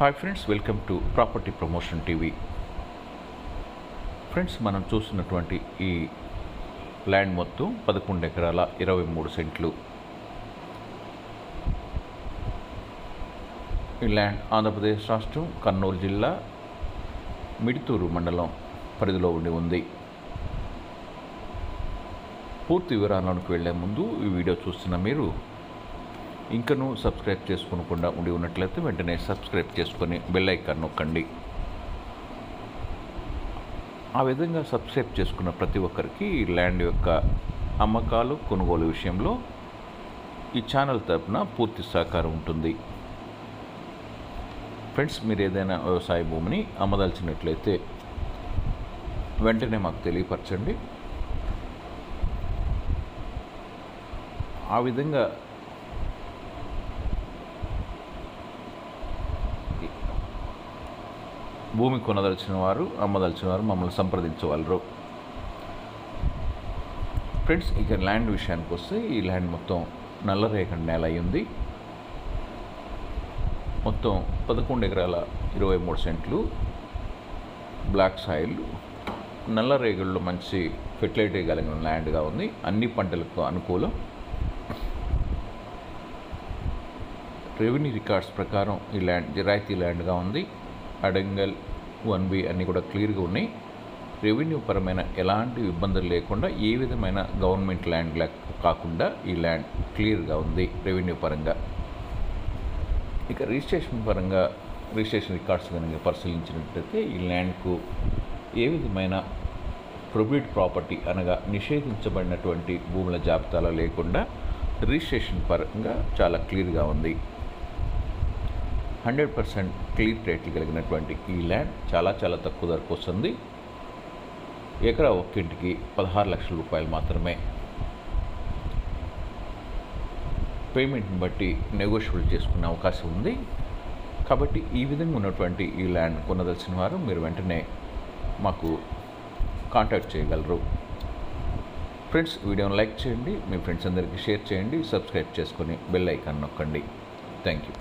Hi friends, welcome to property promotion TV. Friends, మనం చూస్తున్నటువంటి ఈ ల్యాండ్ మొత్తం 11 ఎకరాల 23 సెంట్లు. ఈ ల్యాండ్ ఆంధ్రప్రదేశ్ రాష్ట్రం కర్నూలు జిల్లా మిడితూరు మండలం పరిధిలో ఉంది. పూర్తి వివరాలకు వెళ్లే ముందు ఈ వీడియో చూస్తున్న మీరు ఇంకనూ సబ్స్క్రైబ్ చేసుకోకుండా ఉండి ఉన్నట్లయితే వెంటనే సబ్స్క్రైబ్ చేసుకొని బెల్ ఐకాన్ నొక్కండి. ఆ విధంగా సబ్స్క్రైబ్ చేసుకున్న ప్రతి ఒక్కరికి ఈ ల్యాండ్ యొక్క అమ్మకాలు కొనుగోలు విషయంలో ఈ ఛానల్ తరపున పూర్తి సహకారం ఉంటుంది. ఫ్రెండ్స్, మీరు ఏదైనా వ్యవసాయ భూమిని అమ్మదలిచినట్లయితే వెంటనే మాకు తెలియపరచండి. ఆ విధంగా భూమి కొనదలిచిన వారు, అమ్మదలిచిన వారు మమ్మల్ని సంప్రదించగలరు. ఫ్రెండ్స్, ఇక ల్యాండ్ విషయానికి వస్తే ఈ ల్యాండ్ మొత్తం నల్లరేగడి నేల అయ్యింది. మొత్తం 11 ఎకరాల 23 సెంట్లు బ్లాక్ సాయిల్, నల్లరేగడిలో మంచి ఫెర్టిలిటీ కలిగిన ల్యాండ్గా ఉంది. అన్ని పంటలకు అనుకూలం. రెవెన్యూ రికార్డ్స్ ప్రకారం ఈ ల్యాండ్ జిరాయితీ ల్యాండ్గా ఉంది. అడంగల్ 1B అన్నీ కూడా క్లియర్గా ఉన్నాయి. రెవెన్యూ పరమైన ఎలాంటి ఇబ్బందులు లేకుండా, ఏ విధమైన గవర్నమెంట్ ల్యాండ్ కాకుండా ఈ ల్యాండ్ క్లియర్గా ఉంది రెవెన్యూ పరంగా. ఇక రిజిస్ట్రేషన్ రికార్డ్స్ కనుక పరిశీలించినట్లయితే ఈ ల్యాండ్కు ఏ విధమైన ప్రొబిట్ ప్రాపర్టీ అనగా నిషేధించబడినటువంటి భూముల జాబితాలో లేకుండా రిజిస్ట్రేషన్ పరంగా చాలా క్లియర్గా ఉంది. 100% క్లియర్ టైటిల్ కలిగినటువంటి ఈ ల్యాండ్ చాలా తక్కువ ధరకు వస్తుంది. ఎకరా ఒక్కింటికి 16 లక్షల రూపాయలు మాత్రమే. పేమెంట్ని బట్టి నెగోషియబుల్ చేసుకునే అవకాశం ఉంది. కాబట్టి ఈ విధంగా ఉన్నటువంటి ఈ ల్యాండ్ కొనదలిచిన వారు మీరు వెంటనే మాకు కాంటాక్ట్ చేయగలరు. ఫ్రెండ్స్, వీడియోని లైక్ చేయండి, మీ ఫ్రెండ్స్ అందరికీ షేర్ చేయండి, సబ్స్క్రైబ్ చేసుకొని బెల్ ఐకాన్ నొక్కండి. Thank you.